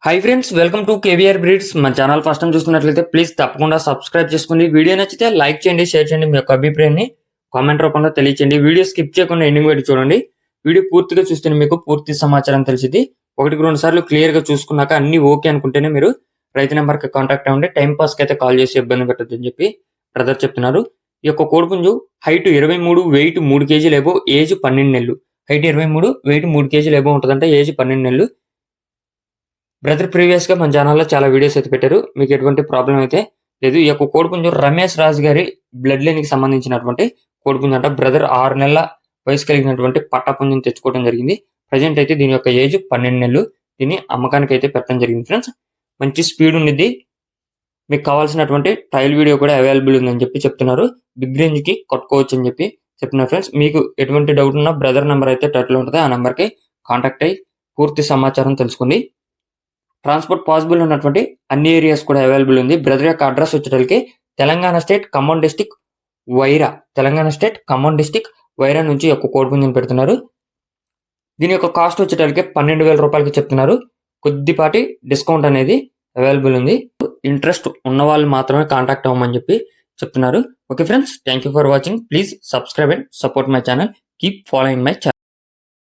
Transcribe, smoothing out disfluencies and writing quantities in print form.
Hi friends, welcome to KVR breeds. మన channel first time చూస్తున్నట్లయితే please తప్పకుండా సబ్స్క్రైబ్ చేసుకోండి. వీడియో నచ్చితే లైక్ చేయండి, షేర్ చేయండి. మీ యొక్క అభిప్రాయాన్ని కామెంట్ రూపంలో తెలియచేయండి. వీడియో స్కిప్ చేయకుండా ఎండింగ్ వరకు చూడండి. వీడియో పూర్తిగా చూస్తేనే మీకు పూర్తి సమాచారం తెలిసింది. ఒకటికి రెండు సార్లు క్లియర్ గా చూసుకున్నాక అన్ని ఓకే అనుకుంటేనే మీరు రైతు నెంబర్ కి కాంటాక్ట్ అవ్వండి. టైం పాస్ కి అయితే కాల్ చేసి ఇబ్బంది పెట్టద్దు అని చెప్పి బ్రదర్ చెప్తున్నారు. ఈ యొక్క కోడిపుంజు హైట్ 23, వెయిట్ 3 కేజీలు ఎబో, ఏజ్ 12 నెలలు. హైట్ 23, వెయిట్ 3 కేజీలు ఎబో ఉంటుందంటే, ఏజ్ 12 నెలలు. బ్రదర్ ప్రీవియస్ గా మన ఛానల్లో చాలా వీడియోస్ అయితే పెట్టారు. మీకు ఎటువంటి ప్రాబ్లం అయితే లేదు. ఈ యొక్క కోడిపుంజు రమేష్ రాజు గారి బ్లడ్ లైన్ కి సంబంధించినటువంటి కోడిపుంజు అంట. బ్రదర్ 6 నెలల వయసు కలిగినటువంటి పట్టాపుంజుని తెచ్చుకోవడం జరిగింది. ప్రజెంట్ అయితే దీని యొక్క ఏజ్ 12 నెలలు. దీన్ని అమ్మకానికి అయితే పెట్టడం జరిగింది ఫ్రెండ్స్. మంచి స్పీడ్ ఉండిద్ది. మీకు కావాల్సినటువంటి ట్రయల్ వీడియో కూడా అవైలబుల్ ఉందని చెప్పి చెప్తున్నారు. బిగ్ రేంజ్ కి కట్టుకోవచ్చు అని చెప్పి చెప్తున్నారు ఫ్రెండ్స్. మీకు ఎటువంటి డౌట్ ఉన్నా బ్రదర్ నెంబర్ అయితే టైటిల్ ఉంటుంది. ఆ నెంబర్ కి కాంటాక్ట్ అయ్యి పూర్తి సమాచారం తెలుసుకోండి. ట్రాన్స్పోర్ట్ పాసిబుల్ ఉన్నటువంటి అన్ని ఏరియాస్ కూడా అవైలబుల్ ఉంది. బ్రదర్ యొక్క అడ్రస్ వచ్చేటప్పటికి Telangana state Khammam district Wyra. Telangana state Khammam district Wyra నుంచి యొక్క కోడిపుంజుని పెడుతున్నారు. దీని యొక్క కాస్ట్ వచ్చేటప్పటికి 12,000 రూపాయలకి చెప్తున్నారు. కొద్దిపాటి డిస్కౌంట్ అనేది అవైలబుల్ ఉంది. ఇంట్రెస్ట్ ఉన్న వాళ్ళు మాత్రమే కాంటాక్ట్ అవ్వమని చెప్పి చెప్తున్నారు. Okay friends, thank you for watching. Please subscribe and support my channel. Keep following my channel.